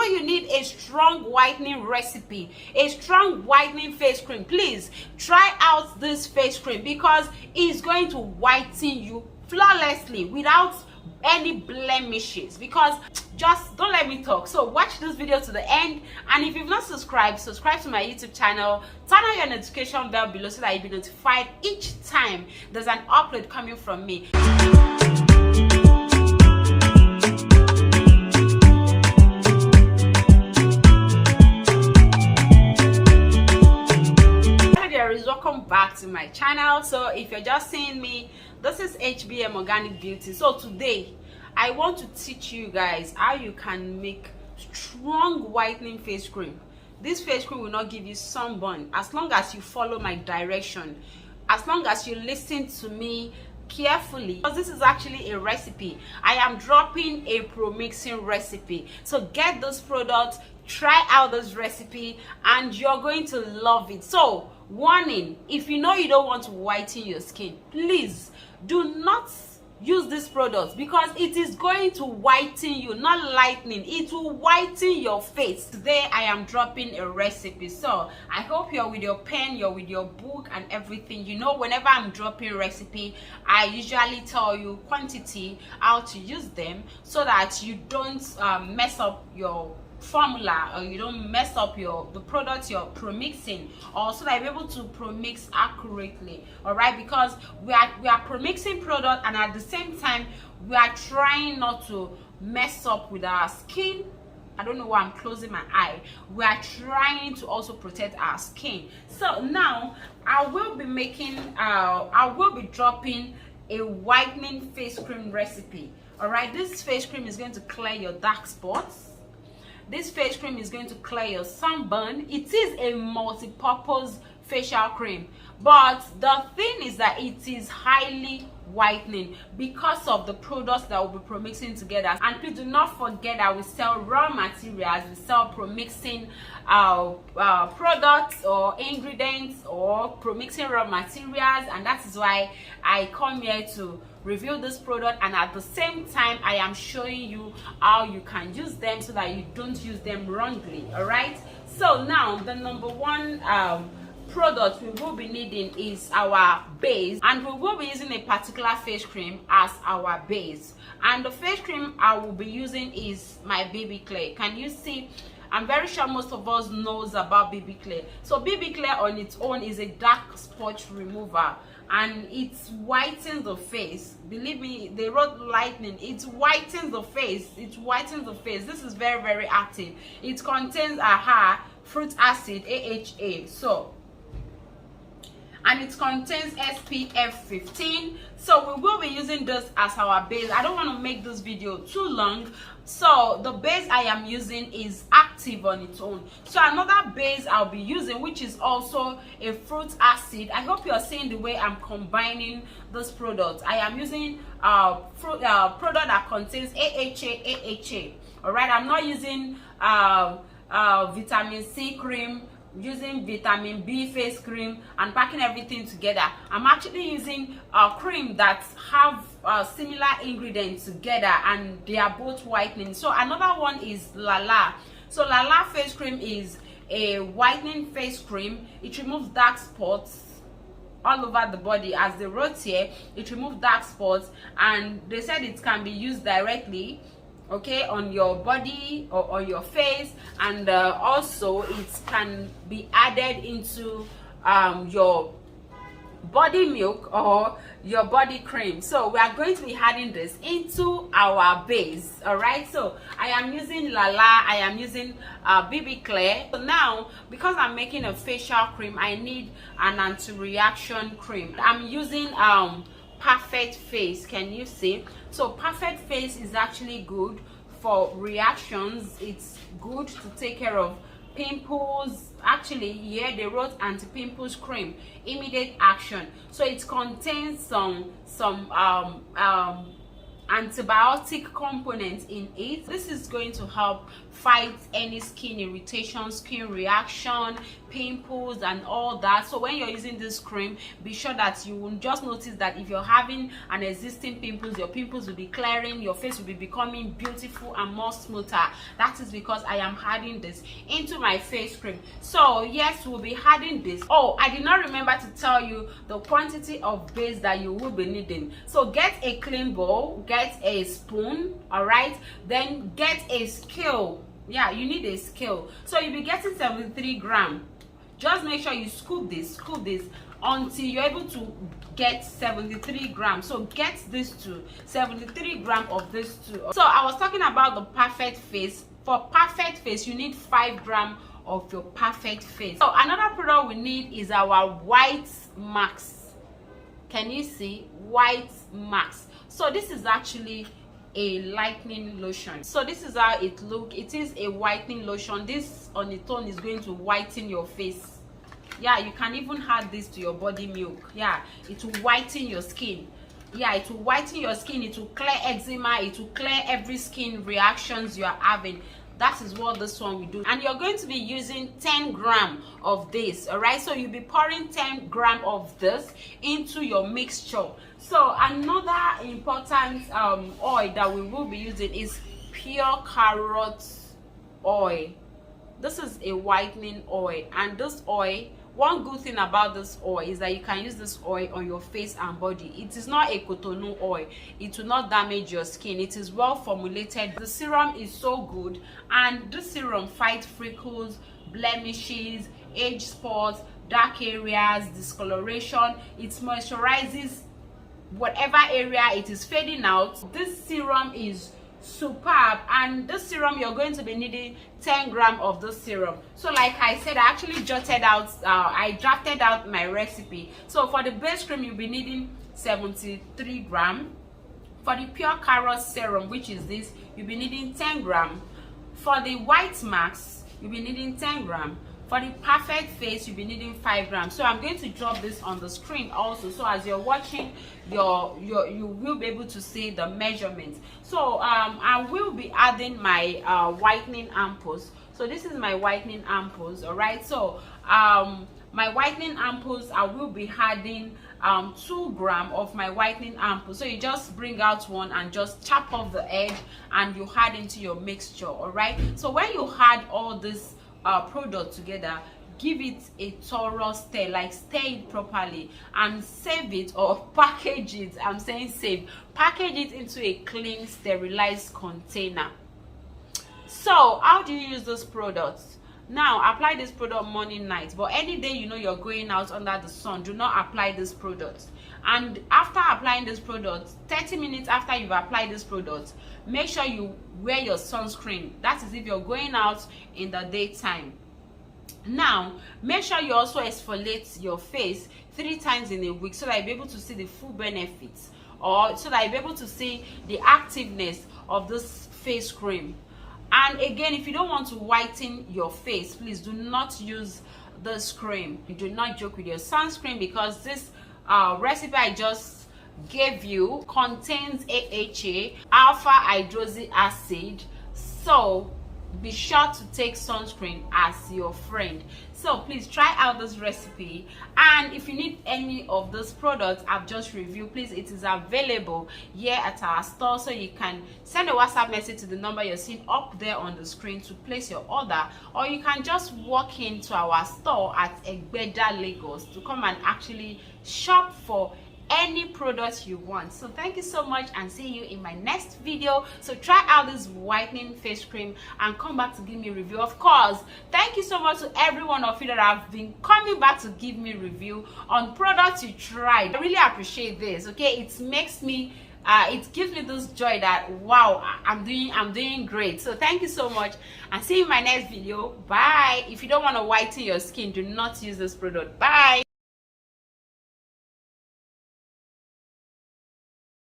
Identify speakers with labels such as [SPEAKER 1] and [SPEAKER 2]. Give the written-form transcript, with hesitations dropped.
[SPEAKER 1] you need a strong whitening recipe, a strong whitening face cream, please try out this face cream because it's going to whiten you flawlessly without any blemishes. Because just don't let me talk, so watch this video to the end, and if you've not subscribed, subscribe to my YouTube channel, turn on your notification bell below so that you'll be notified each time there's an upload coming from me. Welcome back to my channel. So if you're just seeing me, this is HBM Organic Beauty. So today I want to teach you guys how you can make strong whitening face cream. This face cream will not give you sunburn as long as you follow my direction, as long as you listen to me carefully, because this is actually a recipe. I am dropping a promixing recipe, so get this product, try out this recipe, and you're going to love it. So warning, if you know you don't want to whiten your skin, please do not use this product because it is going to whiten you, not lightening. It will whiten your face. Today I am dropping a recipe, so I hope you're with your pen, you're with your book and everything. You know, whenever I'm dropping a recipe, I usually tell you quantity, how to use them, so that you don't mess up your formula, or you don't mess up the product you're promixing, or so that you're able to promix accurately. All right, because we are promixing product, and at the same time we are trying not to mess up with our skin. I don't know why I'm closing my eye. We are trying to also protect our skin. So now I will be dropping a whitening face cream recipe. All right, this face cream is going to clear your dark spots. This face cream is going to clear your sunburn. It is a multi-purpose facial cream, but the thing is that it is highly whitening because of the products that we'll be promixing together. And please do not forget that we sell raw materials, we sell promixing products or ingredients or promixing raw materials, and that is why I come here to review this product, and at the same time I am showing you how you can use them so that you don't use them wrongly. All right, so now the number one product we will be needing is our base, and we will be using a particular face cream as our base. And the face cream I will be using is my BB Clay. Can you see? I'm very sure most of us knows about BB Clay. So BB Clay on its own is a dark spot remover, and it whitens the face. Believe me, they wrote lightning. It whitens the face. It whitens the face. This is very, very active. It contains fruit acid, AHA. So, and it contains SPF 15. So we will be using this as our base. I don't want to make this video too long, so the base I am using is active on its own. So another base I'll be using, which is also a fruit acid. I hope you're seeing the way I'm combining this product. I am using product that contains AHA. All right, I'm not using vitamin C cream, using vitamin B face cream and packing everything together. I'm actually using a cream that have similar ingredients together, and they are both whitening. So another one is Lala. So Lala face cream is a whitening face cream. It removes dark spots all over the body, as they wrote here. It removes dark spots, and they said it can be used directly, okay, on your body or on your face, and also it can be added into your body milk or your body cream. So we are going to be adding this into our base. All right, so I am using Lala, I am using BB Clay. So now, because I'm making a facial cream, I need an anti-reaction cream. I'm using Perfect Face. Can you see? So Perfect Face is actually good for reactions. It's good to take care of pimples. Actually, here they wrote anti-pimples cream, immediate action. So it contains some antibiotic component in it. This is going to help fight any skin irritation, skin reaction, pimples and all that. So when you're using this cream, be sure that you will just notice that if you're having an existing pimples, your pimples will be clearing, your face will be becoming beautiful and more smoother. That is because I am adding this into my face cream. So yes, we'll be adding this. Oh, I did not remember to tell you the quantity of base that you will be needing. So get a clean bowl, get a spoon, all right, then get a scale. Yeah, you need a scale. So you'll be getting 73 grams. Just make sure you scoop this until you're able to get 73 grams. So get this to 73 grams of this too. So I was talking about the perfect face. For perfect face, you need 5 grams of your perfect face. So another product we need is our white max. Can you see? White max. So this is actually a lightening lotion. So this is how it looks. It is a whitening lotion. This on its own is going to whiten your face. Yeah, you can even add this to your body milk. Yeah, it will whiten your skin. Yeah, it will whiten your skin. It will clear eczema. It will clear every skin reactions you are having. That is what this one will do. And you're going to be using 10 grams of this, all right? So you'll be pouring 10 grams of this into your mixture. So another important oil that we will be using is pure carrot oil. This is a whitening oil, and this oil, one good thing about this oil is that you can use this oil on your face and body. It is not a cotonou oil. It will not damage your skin. It is well formulated. The serum is so good, and this serum fights freckles, blemishes, age spots, dark areas, discoloration. It moisturizes whatever area it is fading out. This serum is superb, and this serum you're going to be needing 10 grams of this serum. So like I said, I actually jotted out I drafted out my recipe. So for the base cream, you'll be needing 73 grams. For the pure carrot serum, which is this, you'll be needing 10 grams. For the white max, you'll be needing 10 grams. For the perfect face, you'll be needing 5 grams. So I'm going to drop this on the screen also, so as you're watching, you will be able to see the measurements. So I will be adding my whitening ampoules. So this is my whitening ampoules, all right? So my whitening ampoules, I will be adding 2 grams of my whitening ampoule. So you just bring out one and just chop off the edge and you add into your mixture, all right? So when you add all this product together, give it a thorough stir, like stir it properly, and save it or package it. I'm saying save, package it into a clean sterilized container. So how do you use this product? Now apply this product morning, night, but any day you know you're going out under the sun, do not apply this product. And after applying this product, 30 minutes after you've applied this product, make sure you wear your sunscreen. That is if you're going out in the daytime. Now make sure you also exfoliate your face 3 times in a week, so that you'll be able to see the full benefits, or so that you'll be able to see the activeness of this face cream. And again, if you don't want to whiten your face, please do not use this cream. You do not joke with your sunscreen, because this recipe I just gave you contains AHA, alpha hydroxy acid. So be sure to take sunscreen as your friend. So please try out this recipe, and if you need any of those products I've just reviewed, please, it is available here at our store. So you can send a WhatsApp message to the number you're seeing up there on the screen to place your order, or you can just walk into our store at Egbeda, Lagos, to come and actually shop for any product you want. So thank you so much, and see you in my next video. So try out this whitening face cream and come back to give me a review. Of course, thank you so much to every one of you that have been coming back to give me review on products you tried. I really appreciate this. Okay, it makes me it gives me this joy that wow, I'm doing great. So thank you so much, and see you in my next video. Bye. If you don't want to whiten your skin, do not use this product. Bye.